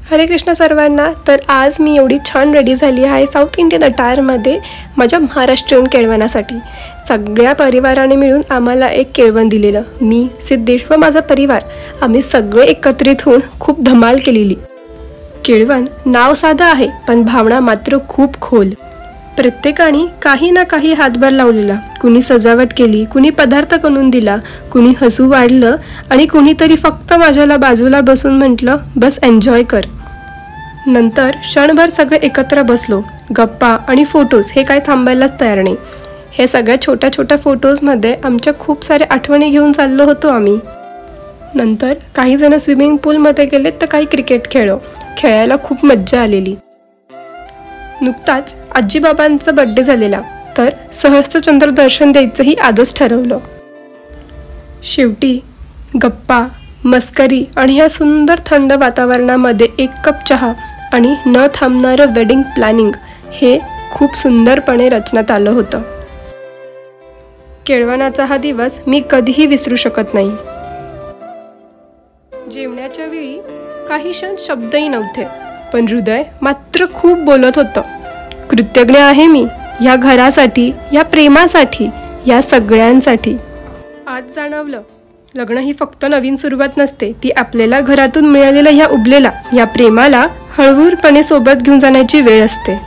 हरे कृष्ण सर्वांना। तर आज मी एवढी छान रेडी झाली आहे साऊथ इंडियन अटायरमध्ये माझ्या महाराष्ट्रीयन केळवणासाठी। सगळ्या परिवाराने मिळून आम्हाला एक केळवण दिलेलं। मी, सिद्धेश व माझा परिवार आम्ही सगळे एकत्रित होऊन खूप धमाल केलेली। केळवण नाव साधं आहे पण भावना मात्र खूप खोल। प्रत्येकाने काही ना काही हातभार लावलेला। कुणी सजावट केली, कुणी पदार्थ करून दिला, कुणी हसू वाढलं आणि कुणीतरी फक्त माझ्याला बाजूला बसून म्हटलं बस एन्जॉय कर। नंतर क्षणभर सगळे एकत्र बसलो। गप्पा आणि फोटोज हे काय थांबायलाच तयार नाही। हे सगळ्या छोट्या छोट्या फोटोजमध्ये आमच्या खूप साऱ्या आठवणी घेऊन चाललो होतो आम्ही। नंतर काही जण स्विमिंग पूलमध्ये गेले तर काही क्रिकेट खेळायला खूप मज्जा आलेली। नुकताच आजीबाबांचा बर्थडे झालेला तर सहस्त्रचंद्र दर्शन द्यायचंही आजच ठरवलं। शेवटी गप्पा, मस्करी आणि ह्या सुंदर थंड वातावरणामध्ये एक कप चहा आणि न थांबणारं वेडिंग प्लॅनिंग हे खूप सुंदरपणे रचण्यात आलं होतं। केळवणाचा हा दिवस मी कधीही विसरू शकत नाही। जेवणाच्या वेळी काही क्षण शब्दही नव्हते पण हृदय मात्र खूप बोलत होतं। कृतज्ञ आहे मी या घरासाठी, या प्रेमासाठी, या सगळ्यांसाठी। आज जाणवलं लग्न ही फक्त नवीन सुरुवात नसते, ती आपल्याला घरातून मिळालेल्या ह्या उबलेला या प्रेमाला हळूवारपणे सोबत घेऊन जाण्याची वेळ असते।